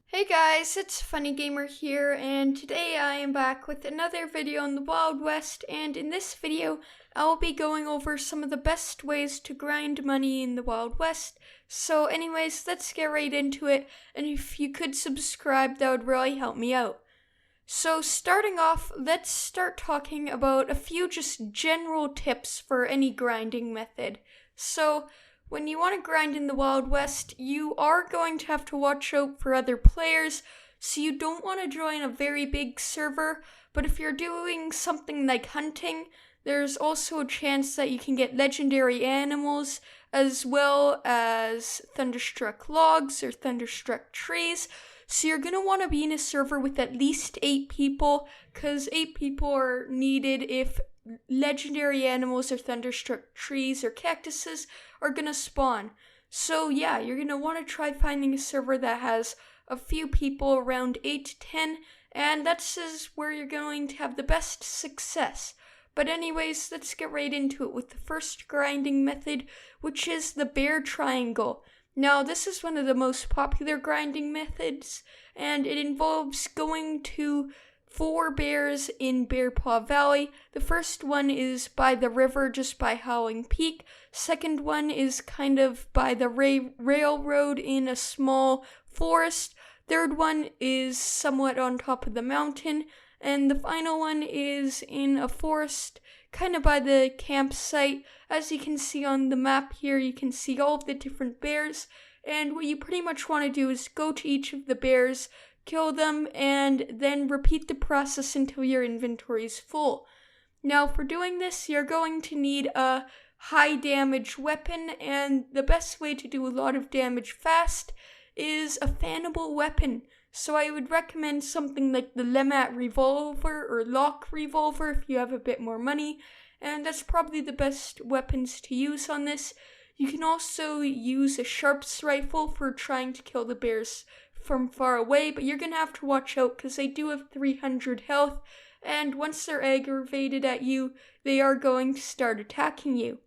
Hey guys, it's Funny Gamer here, and today I am back with another video on the Wild West, and in this video I'll be going over some of the best ways to grind money in the Wild West. So anyways, let's get right into it, and if you could subscribe, that would really help me out. So starting off, let's start talking about a few just general tips for any grinding method. So when you want to grind in the Wild West, you are going to have to watch out for other players, so you don't want to join a very big server, but if you're doing something like hunting, there's also a chance that you can get legendary animals as well as thunderstruck logs or thunderstruck trees. So you're going to want to be in a server with at least 8 people, because 8 people are needed if legendary animals or thunderstruck trees or cactuses are gonna spawn. So yeah, you're gonna want to try finding a server that has a few people, around 8 to 10, and that's where you're going to have the best success. But anyways, let's get right into it with the first grinding method, which is the bear triangle. Now, this is one of the most popular grinding methods, and it involves going to 4 bears in Bear Paw Valley. The first one is by the river, just by Howling Peak. Second one is kind of by the railroad in a small forest. Third one is somewhat on top of the mountain. And the final one is in a forest, kind of by the campsite. As you can see on the map here, you can see all of the different bears. And what you pretty much want to do is go to each of the bears, kill them, and then repeat the process until your inventory is full. Now, for doing this, you're going to need a high damage weapon, and the best way to do a lot of damage fast is a fannable weapon. So I would recommend something like the Lemmat revolver or Lock revolver if you have a bit more money, and that's probably the best weapons to use on this. You can also use a Sharps rifle for trying to kill the bears from far away, but you're gonna have to watch out because they do have 300 health, and once they're aggravated at you, they are going to start attacking you.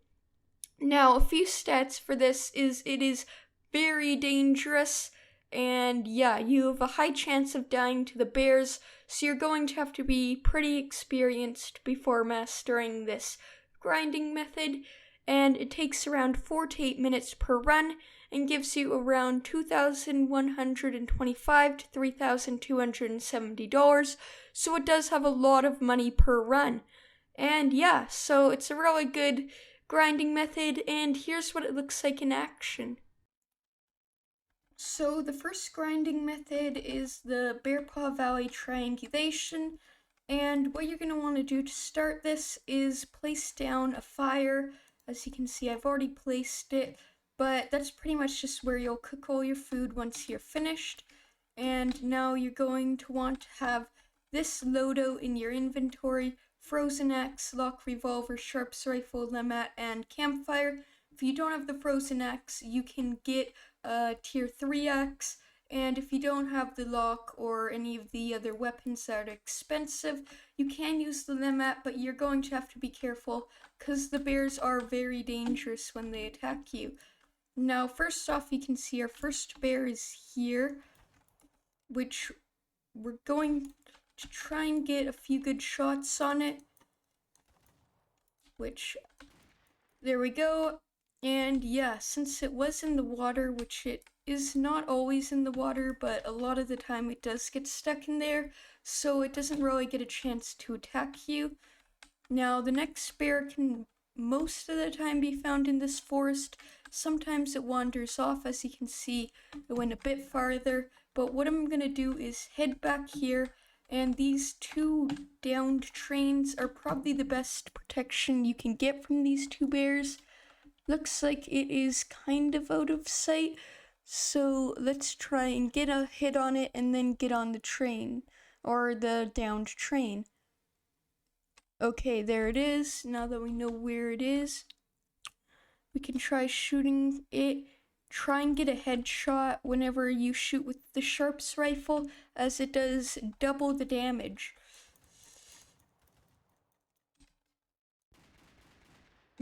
Now, a few stats for this is it is very dangerous, and yeah, you have a high chance of dying to the bears, so you're going to have to be pretty experienced before mastering this grinding method, and it takes around 4 to 8 minutes per run and gives you around $2,125 to $3,270, so it does have a lot of money per run. And yeah, so it's a really good grinding method, and here's what it looks like in action. So the first grinding method is the Bear Paw Valley triangulation, and what you're going to want to do to start this is place down a fire. As you can see, I've already placed it, but that's pretty much just where you'll cook all your food once you're finished. And now you're going to want to have this loadout in your inventory: frozen axe, lock revolver, sharps rifle, lemmat, and campfire. If you don't have the frozen axe, you can get a tier 3 axe, and if you don't have the lock or any of the other weapons that are expensive, you can use the lemmat, but you're going to have to be careful because the bears are very dangerous when they attack you. Now, first off, you can see our first bear is here, which we're going to try and get a few good shots on it, which, there we go. And yeah, since it was in the water, which it is not always in the water, but a lot of the time it does get stuck in there, so it doesn't really get a chance to attack you. Now, the next bear can most of the time be found in this forest. Sometimes it wanders off. As you can see, it went a bit farther, but what I'm going to do is head back here, and these 2 downed trains are probably the best protection you can get from these 2 bears. Looks like it is kind of out of sight, so let's try and get a hit on it and then get on the train, or the downed train. Okay, there it is. Now that we know where it is, we can try shooting it. Try and get a headshot whenever you shoot with the Sharps rifle, as it does double the damage.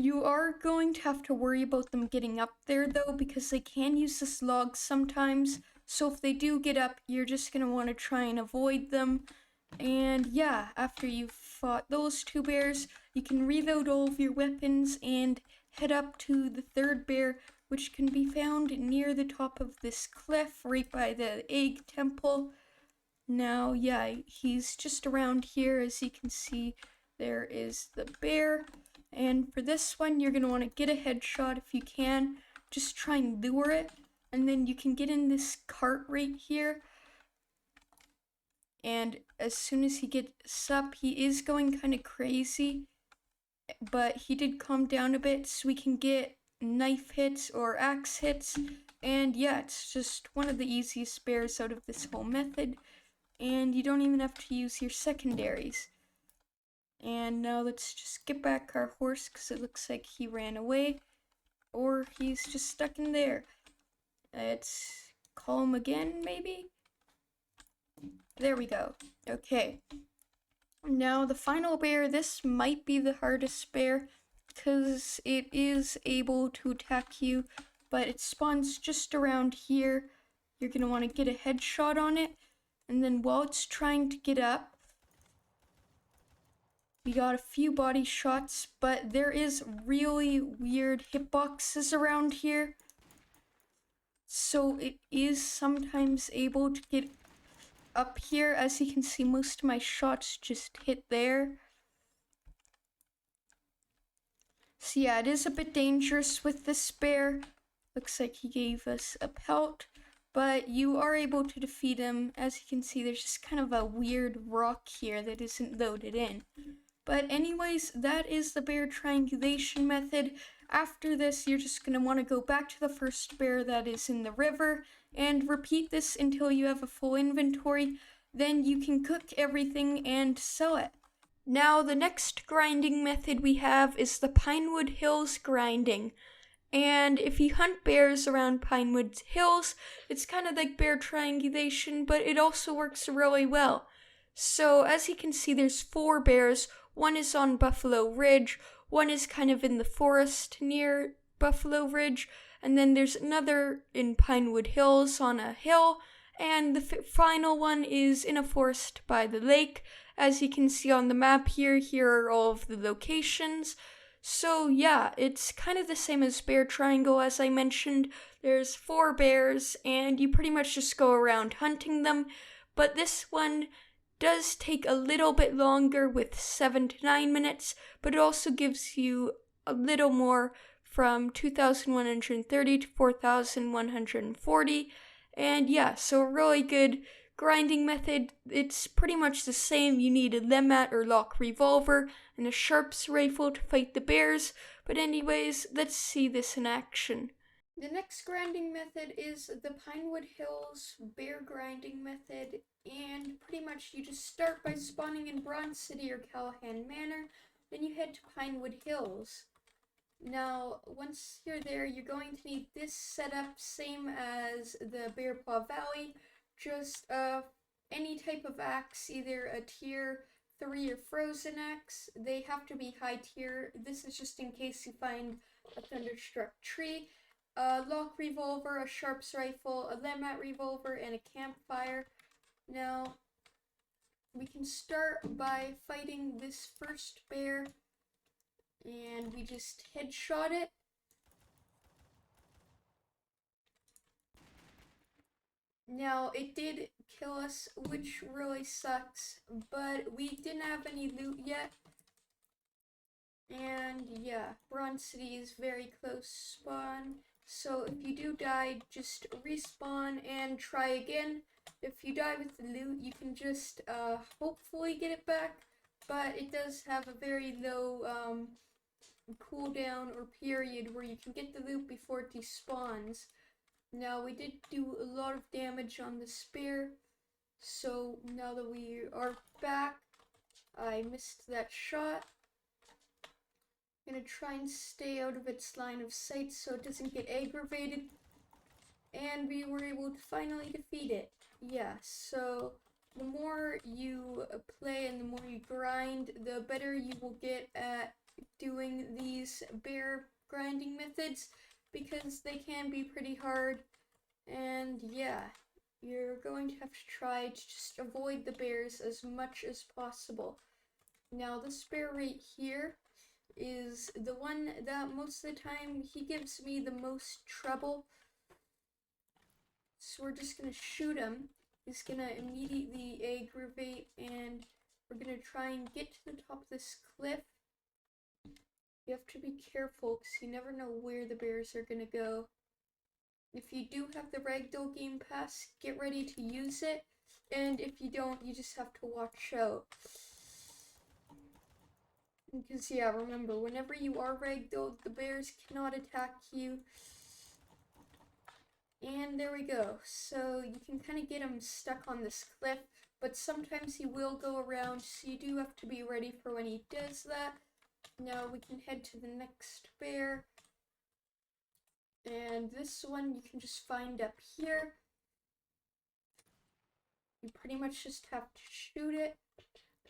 You are going to have to worry about them getting up there though, because they can use this log sometimes, So if they do get up, you're just going to want to try and avoid them. And yeah, after you've fought those 2 bears, you can reload all of your weapons and head up to the 3rd bear, which can be found near the top of this cliff right by the egg temple. Now, yeah, he's just around here. As you can see, there is the bear. And for this one, you're going to want to get a headshot if you can. Just try and lure it. And then you can get in this cart right here. And as soon as he gets up, he is going kind of crazy. But he did calm down a bit, so we can get knife hits or axe hits. And yeah, it's just one of the easiest bears out of this whole method. And you don't even have to use your secondaries. And now let's just get back our horse, because it looks like he ran away. Or he's just stuck in there. Let's call him again, maybe? There we go. Okay. Now the final bear, this might be the hardest bear, because it is able to attack you, but it spawns just around here. You're going to want to get a headshot on it. And then while it's trying to get up, we got a few body shots, but there is really weird hitboxes around here. So it is sometimes able to get up here. As you can see, most of my shots just hit there. So yeah, it is a bit dangerous with this bear. Looks like he gave us a pelt. But you are able to defeat him. As you can see, there's just kind of a weird rock here that isn't loaded in. But anyways, that is the bear triangulation method. After this, you're just going to want to go back to the first bear that is in the river and repeat this until you have a full inventory. Then you can cook everything and sell it. Now, the next grinding method we have is the Pinewood Hills grinding. And if you hunt bears around Pinewood Hills, it's kind of like bear triangulation, but it also works really well. So as you can see, there's 4 bears. One is on Buffalo Ridge, one is kind of in the forest near Buffalo Ridge, and then there's another in Pinewood Hills on a hill, and the final one is in a forest by the lake. As you can see on the map here are all of the locations. So yeah, it's kind of the same as Bear Triangle, as I mentioned. There's 4 bears, and you pretty much just go around hunting them. But this one does take a little bit longer with 7 to 9 minutes, but it also gives you a little more, from 2,130 to 4,140. And yeah, so a really good grinding method. It's pretty much the same. You need a Lemmat or lock revolver and a Sharps rifle to fight the bears. But anyways, let's see this in action. The next grinding method is the Pinewood Hills bear grinding method, and pretty much you just start by spawning in Bronze City or Callahan Manor, then you head to Pinewood Hills. Now, once you're there, you're going to need this setup, same as the Bear Paw Valley, just any type of axe, either a tier 3 or frozen axe. They have to be high tier. This is just in case you find a thunderstruck tree. A lock revolver, a Sharps rifle, a Lemmat revolver, and a campfire. Now, we can start by fighting this first bear, and we just headshot it. Now, it did kill us, which really sucks, but we didn't have any loot yet. And yeah, Bronze City is very close spawn. So if you do die, just respawn and try again. If you die with the loot, you can just hopefully get it back, but it does have a very low cooldown or period where you can get the loot before it despawns. Now, we did do a lot of damage on the spear, so now that we are back, I missed that shot. I'm gonna try and stay out of its line of sight so it doesn't get aggravated. And we were able to finally defeat it. Yeah, so the more you play and the more you grind, the better you will get at doing these bear grinding methods, because they can be pretty hard. And yeah, you're going to have to try to just avoid the bears as much as possible. Now this bear right here is the one that most of the time he gives me the most trouble. So we're just gonna shoot him. He's gonna immediately aggravate, and we're gonna try and get to the top of this cliff. You have to be careful because you never know where the bears are gonna go. If you do have the Ragdoll Game Pass, get ready to use it. And if you don't, you just have to watch out. Because yeah, remember, whenever you are ragdolled, the bears cannot attack you. And there we go. So you can kind of get him stuck on this cliff, but sometimes he will go around, so you do have to be ready for when he does that. Now we can head to the next bear. And this one you can just find up here. You pretty much just have to shoot it.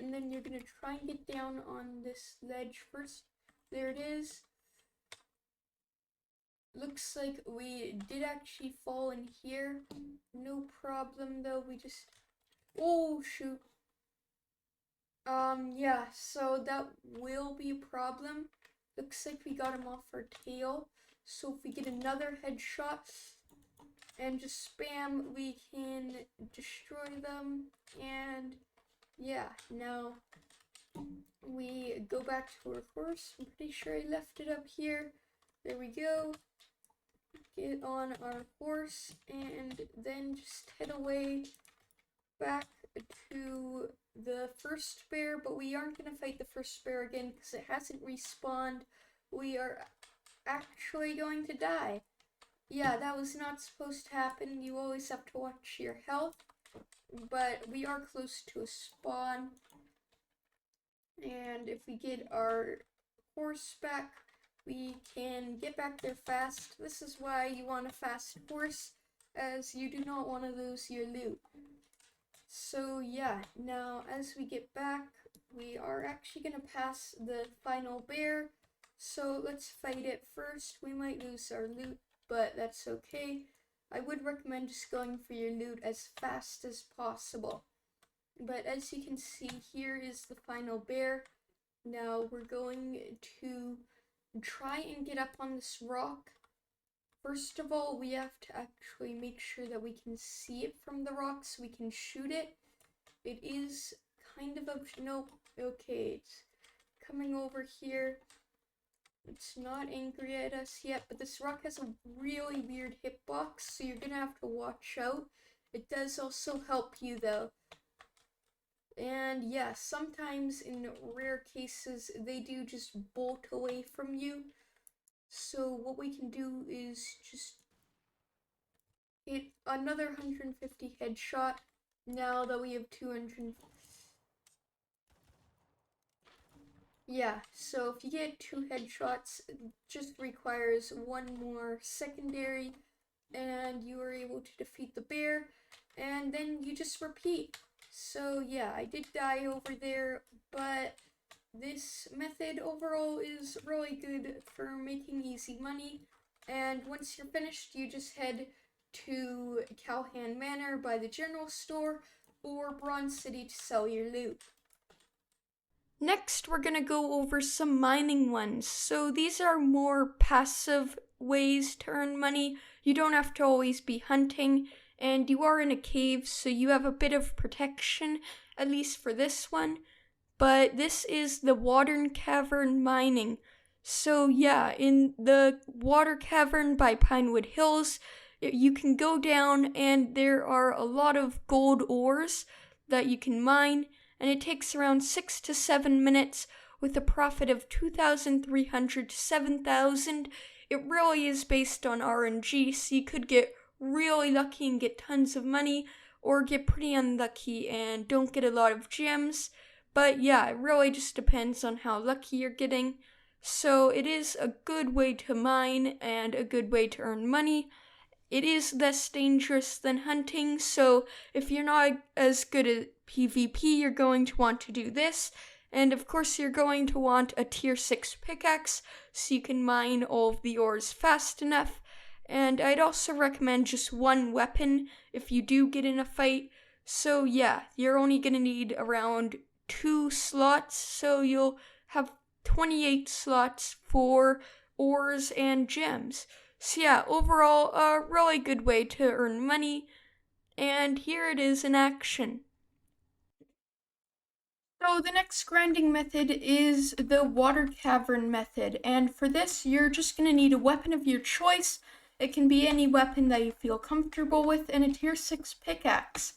And then you're going to try and get down on this ledge first. There it is. Looks like we did actually fall in here. No problem though, we just... Oh, shoot. Yeah, so that will be a problem. Looks like we got him off our tail. So if we get another headshot and just spam, we can destroy them. And yeah, now we go back to our horse. I'm pretty sure I left it up here. There we go. Get on our horse and then just head away back to the first bear, but we aren't going to fight the first bear again because it hasn't respawned. We are actually going to die. Yeah, that was not supposed to happen. You always have to watch your health, but we are close to a spawn. And if we get our horse back, we can get back there fast. This is why you want a fast horse, as you do not want to lose your loot. So yeah, now as we get back, we are actually going to pass the final bear. So let's fight it first. We might lose our loot, but that's okay. I would recommend just going for your loot as fast as possible. But as you can see, here is the final bear. Now we're going to try and get up on this rock. First of all, we have to actually make sure that we can see it from the rock so we can shoot it. It is kind of a... Nope. Okay, it's coming over here. It's not angry at us yet, but this rock has a really weird hitbox, so you're gonna have to watch out. It does also help you though. And yeah, sometimes in rare cases, they do just bolt away from you. So what we can do is just hit another 150 headshot now that we have 200. Yeah, so if you get 2 headshots, it just requires 1 more secondary, and you are able to defeat the bear, and then you just repeat. So yeah, I did die over there, but this method overall is really good for making easy money. And once you're finished, you just head to Calhan Manor by the general store or Bronze City to sell your loot. Next, we're going to go over some mining ones. So these are more passive ways to earn money. You don't have to always be hunting, and you are in a cave, so you have a bit of protection, at least for this one. But this is the water cavern mining. So yeah, in the water cavern by Pinewood Hills, you can go down and there are a lot of gold ores that you can mine, and it takes around 6 to 7 minutes with a profit of 2,300 to 7,000. It really is based on RNG, so you could get really lucky and get tons of money, or get pretty unlucky and don't get a lot of gems. But yeah, it really just depends on how lucky you're getting. So it is a good way to mine and a good way to earn money. It is less dangerous than hunting, so if you're not as good at PvP, you're going to want to do this. And of course, you're going to want a tier 6 pickaxe so you can mine all of the ores fast enough. And I'd also recommend just one weapon if you do get in a fight. So yeah, you're only gonna need around 2 slots, so you'll have 28 slots for ores and gems. So yeah, overall, a really good way to earn money. And here it is in action. So the next grinding method is the water cavern method, and for this you're just going to need a weapon of your choice. It can be any weapon that you feel comfortable with, and a tier 6 pickaxe.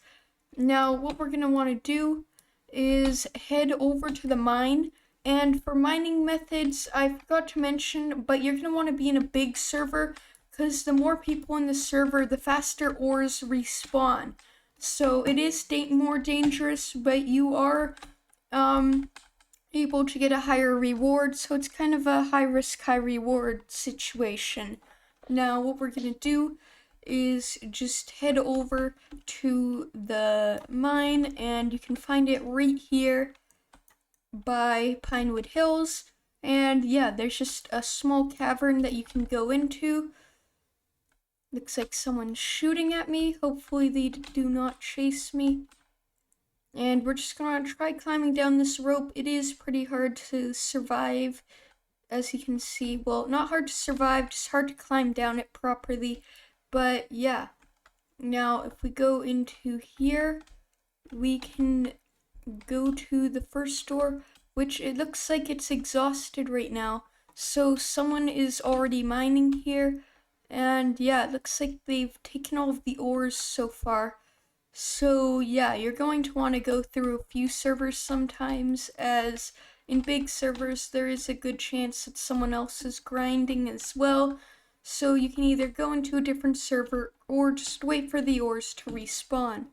Now what we're going to want to do is head over to the mine, and for mining methods I forgot to mention, but you're going to want to be in a big server, because the more people in the server the faster ores respawn. So it is more dangerous, but you are able to get a higher reward, so it's kind of a high risk, high reward situation. Now, what we're gonna do is just head over to the mine, and you can find it right here by Pinewood Hills. And yeah, there's just a small cavern that you can go into. Looks like someone's shooting at me. Hopefully they do not chase me. And we're just gonna try climbing down this rope. It is pretty hard to survive, as you can see. Well, not hard to survive, just hard to climb down it properly. But yeah, now if we go into here, we can go to the first door, which it looks like it's exhausted right now. So someone is already mining here. And yeah, it looks like they've taken all of the ores so far. So yeah, you're going to want to go through a few servers sometimes, as in big servers there is a good chance that someone else is grinding as well. So you can either go into a different server or just wait for the ores to respawn.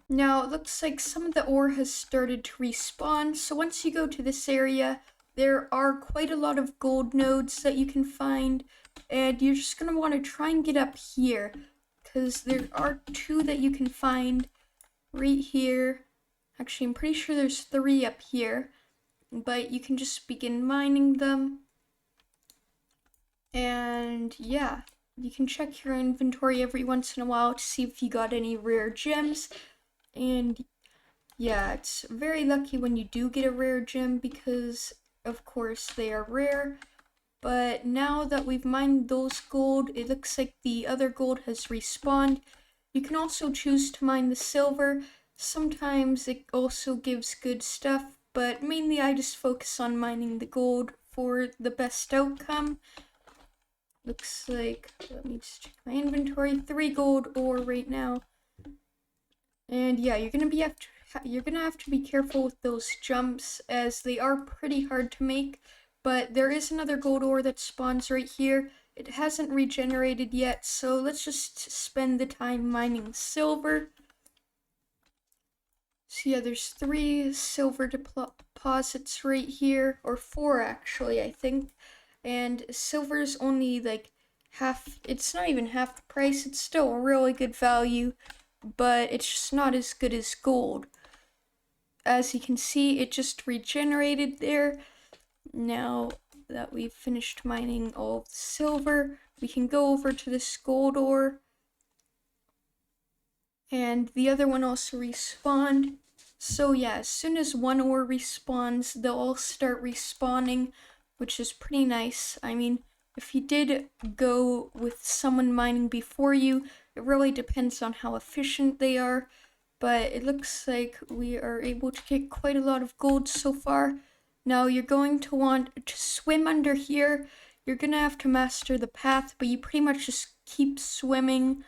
Now it looks like some of the ore has started to respawn, so once you go to this area, there are quite a lot of gold nodes that you can find, and you're just going to want to try and get up here, because there are 2 that you can find right here. Actually, I'm pretty sure there's 3 up here, but you can just begin mining them. And yeah, you can check your inventory every once in a while to see if you got any rare gems. And yeah, it's very lucky when you do get a rare gem, because of course they are rare. But now that we've mined those gold, it looks like the other gold has respawned. You can also choose to mine the silver. Sometimes it also gives good stuff, but mainly I just focus on mining the gold for the best outcome. Looks like, let me just check my inventory, 3 gold ore right now. And yeah, you're gonna have to be careful with those jumps, as they are pretty hard to make. But there is another gold ore that spawns right here. It hasn't regenerated yet, so let's just spend the time mining silver. So yeah, there's 3 silver deposits right here, or 4 actually, I think. And silver's only like half, it's not even half the price, it's still a really good value, but it's just not as good as gold. As you can see, it just regenerated there. Now that we've finished mining all of the silver, we can go over to this gold ore. And the other one also respawned. So yeah, as soon as one ore respawns, they'll all start respawning, which is pretty nice. I mean, if you did go with someone mining before you, it really depends on how efficient they are. But it looks like we are able to get quite a lot of gold so far. Now you're going to want to swim under here. You're going to have to master the path, but you pretty much just keep swimming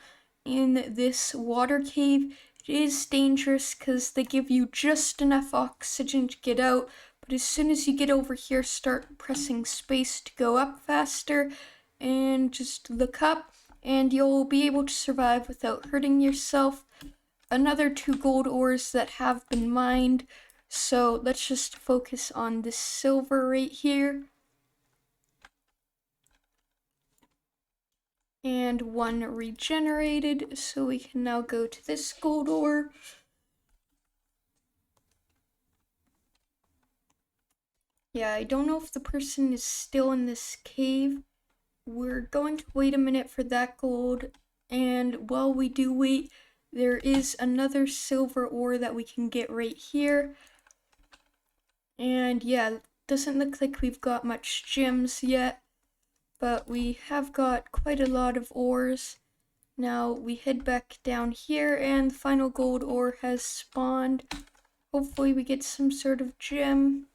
in this water cave. It is dangerous because they give you just enough oxygen to get out, but as soon as you get over here, start pressing space to go up faster, and just look up, and you'll be able to survive without hurting yourself. Another 2 gold ores that have been mined, so let's just focus on this silver right here. And 1 regenerated, so we can now go to this gold ore. Yeah, I don't know if the person is still in this cave, we're going to wait a minute for that gold, and while we do wait, there is another silver ore that we can get right here. And yeah, doesn't look like we've got much gems yet, but we have got quite a lot of ores. Now we head back down here and the final gold ore has spawned. Hopefully we get some sort of gem.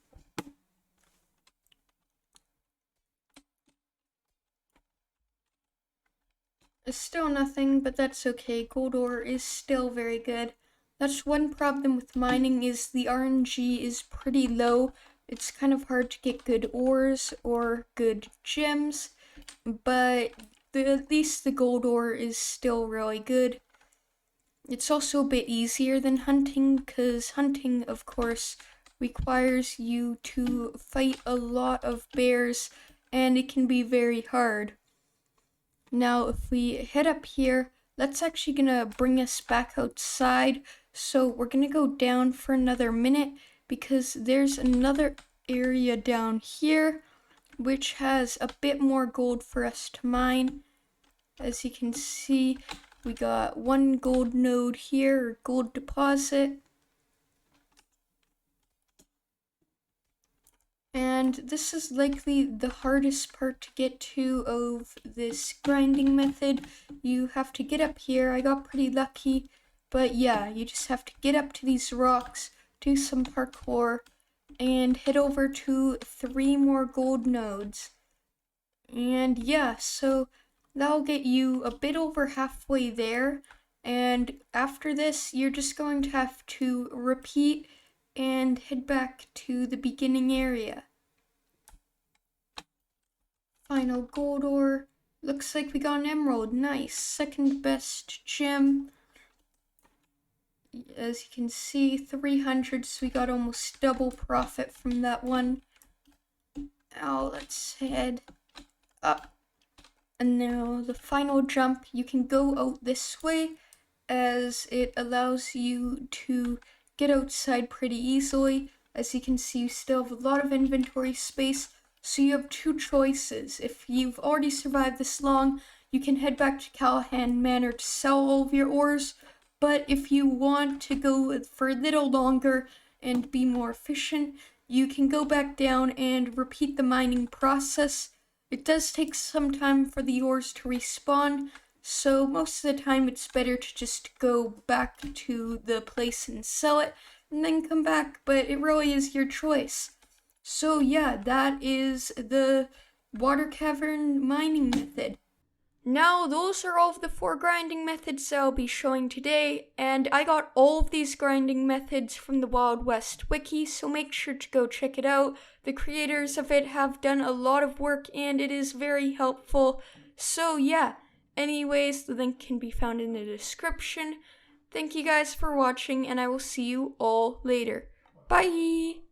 Still nothing, but that's okay. Gold ore is still very good. That's one problem with mining, is the RNG is pretty low. It's kind of hard to get good ores or good gems, but at least the gold ore is still really good. It's also a bit easier than hunting, because hunting, of course, requires you to fight a lot of bears, and it can be very hard. Now, if we head up here, that's actually gonna bring us back outside. So we're gonna go down for another minute because there's another area down here which has a bit more gold for us to mine. As you can see, we got one gold node here, or gold deposit. And this is likely the hardest part to get to of this grinding method. You have to get up here. I got pretty lucky, but yeah, you just have to get up to these rocks, do some parkour, and head over to 3 more gold nodes. And yeah, so that'll get you a bit over halfway there. And after this, you're just going to have to repeat and head back to the beginning area. Final gold ore. Looks like we got an emerald. Nice. Second best gem. As you can see, 300, so we got almost double profit from that one. Now let's head up. And now the final jump, you can go out this way, as it allows you to get outside pretty easily. As you can see, you still have a lot of inventory space, so you have 2 choices. If you've already survived this long, you can head back to Callahan Manor to sell all of your ores, but if you want to go for a little longer and be more efficient, you can go back down and repeat the mining process. It does take some time for the ores to respawn, so most of the time it's better to just go back to the place and sell it, and then come back, but it really is your choice. So yeah, that is the water cavern mining method. Now, those are all of the 4 grinding methods that I'll be showing today, and I got all of these grinding methods from the Wild West wiki, so make sure to go check it out. The creators of it have done a lot of work, and it is very helpful. So yeah, anyways, the link can be found in the description. Thank you guys for watching, and I will see you all later. Bye!